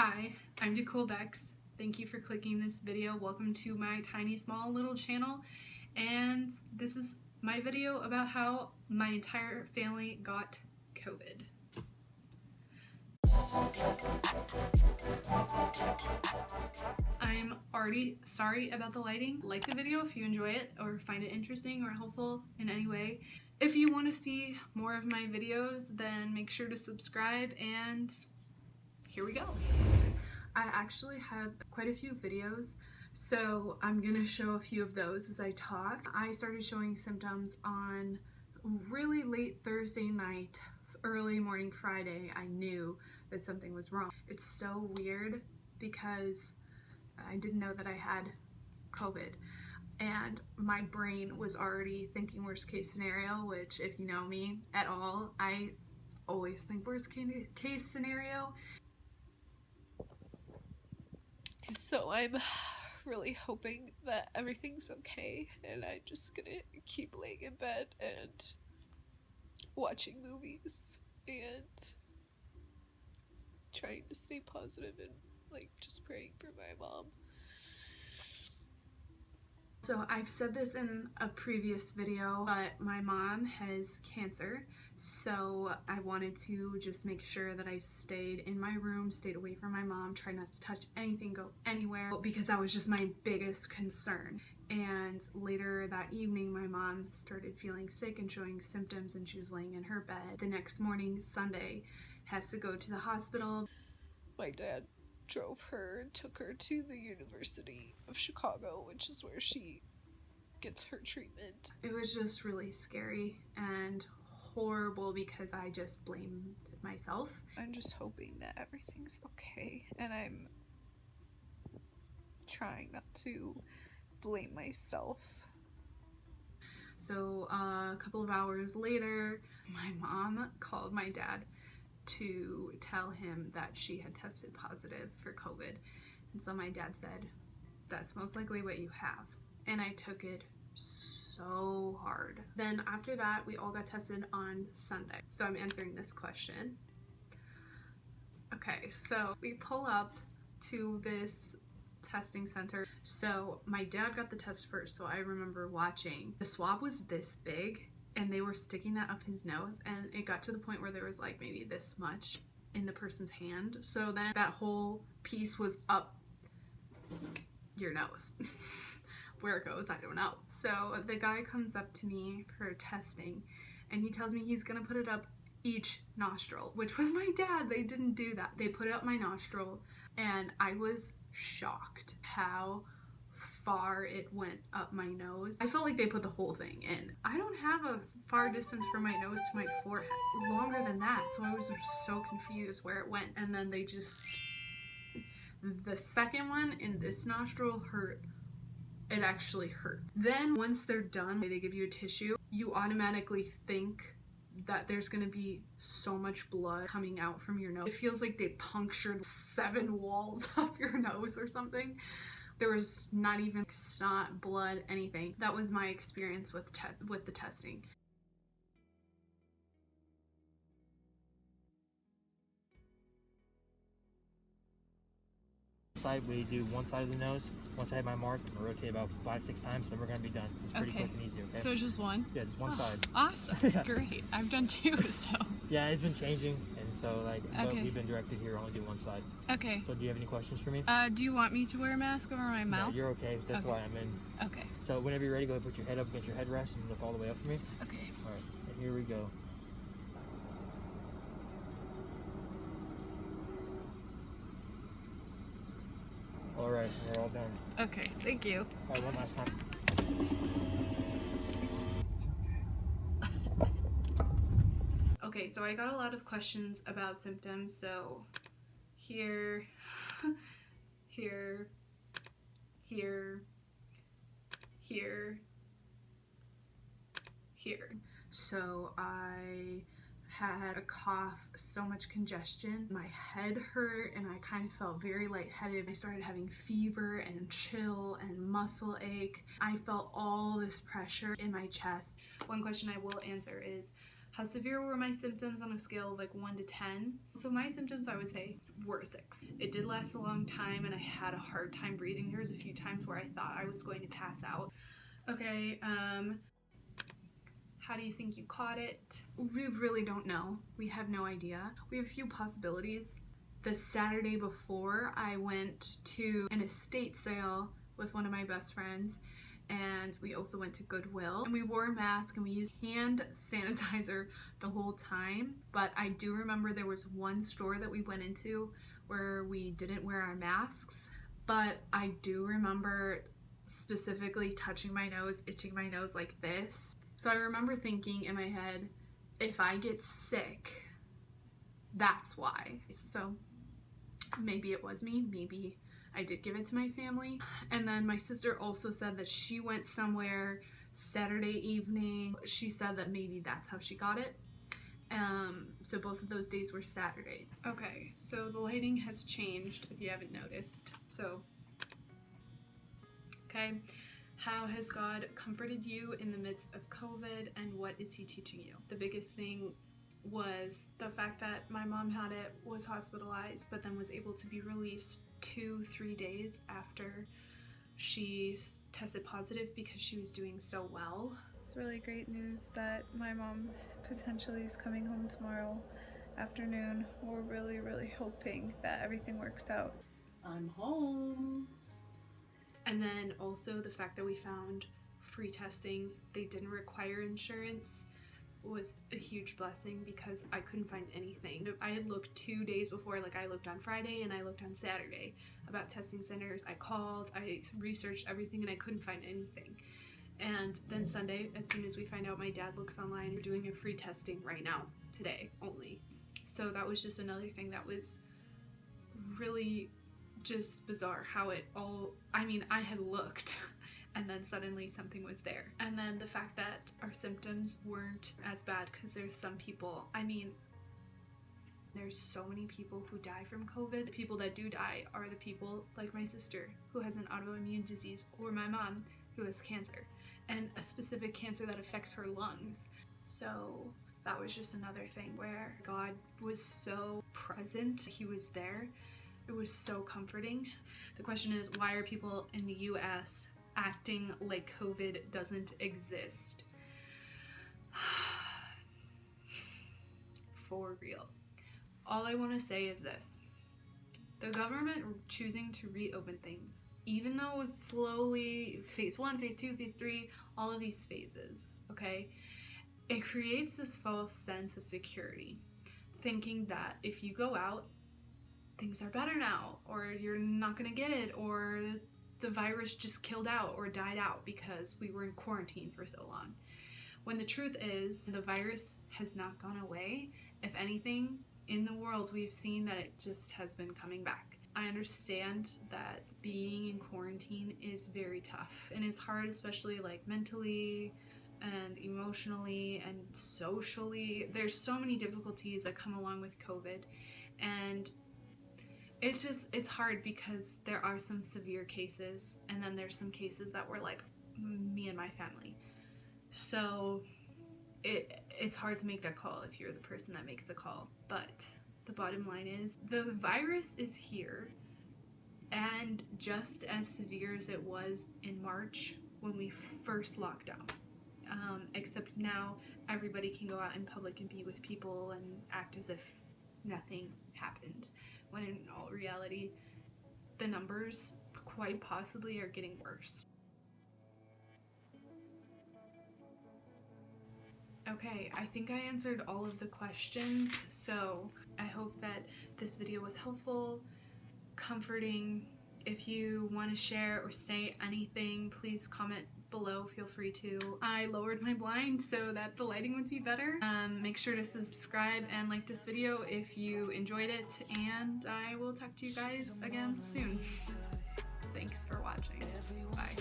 Hi, I'm Bex. Thank you for clicking this video. Welcome to my tiny small little channel, and this is my video about how my entire family got COVID. I'm already sorry about the lighting. Like the video if you enjoy it or find it interesting or helpful in any way. If you want to see more of my videos, then make sure to subscribe, and here we go. I actually have quite a few videos, so I'm gonna show a few of those as I talk. I started showing symptoms on really late Thursday night, early morning Friday. I knew that something was wrong. It's so weird because I didn't know that I had COVID, and my brain was already thinking worst case scenario, which if you know me at all, I always think worst case scenario. So I'm really hoping that everything's okay, and I'm just gonna keep laying in bed and watching movies and trying to stay positive and just praying for my mom. So I've said this in a previous video, but my mom has cancer, so I wanted to just make sure that I stayed in my room, stayed away from my mom, tried not to touch anything, go anywhere, because that was just my biggest concern. And later that evening, my mom started feeling sick and showing symptoms, and she was laying in her bed. The next morning, Sunday, has to go to the hospital. My dad drove her and took her to the University of Chicago, which is where she gets her treatment. It was just really scary and horrible because I just blamed myself. I'm just hoping that everything's okay, and I'm trying not to blame myself. So a couple of hours later, my mom called my dad to tell him that she had tested positive for COVID. And so my dad said, "That's most likely what you have." And I took it so hard. Then after that, we all got tested on Sunday. So I'm answering this question. Okay, so we pull up to this testing center. So my dad got the test first, so I remember watching. The swab was this big, and they were sticking that up his nose, and it got to the point where there was like maybe this much in the person's hand. So then that whole piece was up your nose. Where it goes, I don't know. So the guy comes up to me for testing, and he tells me he's gonna put it up each nostril, which was my dad. They didn't do that. They put it up my nostril, and I was shocked how far it went up my nose. I felt like they put the whole thing in. I don't have a far distance from my nose to my forehead, longer than that, so I was so confused where it went. And then they just, the second one in this nostril hurt. It actually hurt. Then once they're done, they give you a tissue. You automatically think that there's gonna be so much blood coming out from your nose. It feels like they punctured 7 walls of your nose or something. There was not even snot, blood, anything. That was my experience with the testing. Side, we do one side of the nose. Once I hit my mark, we'll rotate about 5-6 times, then we're gonna be done. It's pretty quick and easy, okay? So just one? Yeah, just one side. Awesome. Yeah. Great. I've done 2, so. Yeah, it's been changing, and so but okay. We've been directed here only do one side. Okay. So do you have any questions for me? Do you want me to wear a mask over my mouth? No, you're okay. That's why I'm in. Okay. So whenever you're ready, go ahead and put your head up against your headrest and look all the way up for me. Okay. All right, and here we go. All right, we're all done. Okay, thank you. All right, one last time. Okay, so I got a lot of questions about symptoms, so here, here, here, here, here. So I had a cough, so much congestion, my head hurt, and I kind of felt very lightheaded. I started having fever and chill and muscle ache. I felt all this pressure in my chest. One question I will answer is, How severe were my symptoms on a scale of like 1 to 10? So my symptoms, I would say, were a 6. It did last a long time and I had a hard time breathing. There was a few times where I thought I was going to pass out. Okay, how do you think you caught it? We really don't know. We have no idea. We have a few possibilities. The Saturday before, I went to an estate sale with one of my best friends, and we also went to Goodwill, and we wore a mask and we used hand sanitizer the whole time. But I do remember there was one store that we went into where we didn't wear our masks, but I do remember specifically touching my nose, itching my nose like this. So I remember thinking in my head, if I get sick, that's why. So maybe it was me, maybe I did give it to my family. And then my sister also said that she went somewhere Saturday evening. She said that maybe that's how she got it. So both of those days were Saturday. Okay, so the lighting has changed if you haven't noticed. So, okay. How has God comforted you in the midst of COVID, and what is he teaching you? The biggest thing was the fact that my mom had it, was hospitalized, but then was able to be released 2-3 days after she tested positive because she was doing so well. It's really great news that my mom potentially is coming home tomorrow afternoon. We're really hoping that everything works out. I'm home. And then also the fact that we found free testing, they didn't require insurance, was a huge blessing because I couldn't find anything. I had looked 2 days before, like I looked on Friday and I looked on Saturday about testing centers. I called, I researched everything and I couldn't find anything. And then Sunday, as soon as we find out, my dad looks online, we're doing a free testing right now, today only. So that was just another thing that was really just bizarre how it all, I mean, I had looked and then suddenly something was there. And then the fact that our symptoms weren't as bad, because there's some people, I mean, there's so many people who die from COVID. The people that do die are the people like my sister who has an autoimmune disease, or my mom who has cancer, and a specific cancer that affects her lungs. So that was just another thing where God was so present. He was there. It was so comforting. The question is, why are people in the US acting like COVID doesn't exist? For real. All I want to say is this. The government choosing to reopen things, even though it was slowly, phase 1, phase 2, phase 3, all of these phases, okay? It creates this false sense of security, thinking that if you go out, things are better now, or you're not gonna get it, or the virus just killed out or died out because we were in quarantine for so long. When the truth is, the virus has not gone away. If anything, in the world, we've seen that it just has been coming back. I understand that being in quarantine is very tough and it's hard, especially like mentally and emotionally and socially. There's so many difficulties that come along with COVID, and it's hard because there are some severe cases, and then there's some cases that were like me and my family. So it's hard to make that call if you're the person that makes the call. But the bottom line is, the virus is here, and just as severe as it was in March when we first locked down. Except now everybody can go out in public and be with people and act as if nothing happened, when in all reality, the numbers quite possibly are getting worse. Okay, I think I answered all of the questions, so I hope that this video was helpful, comforting. If you want to share or say anything, please comment below, feel free to. I lowered my blind so that the lighting would be better. Make sure to subscribe and like this video if you enjoyed it, and I will talk to you guys again soon. Thanks for watching. Bye.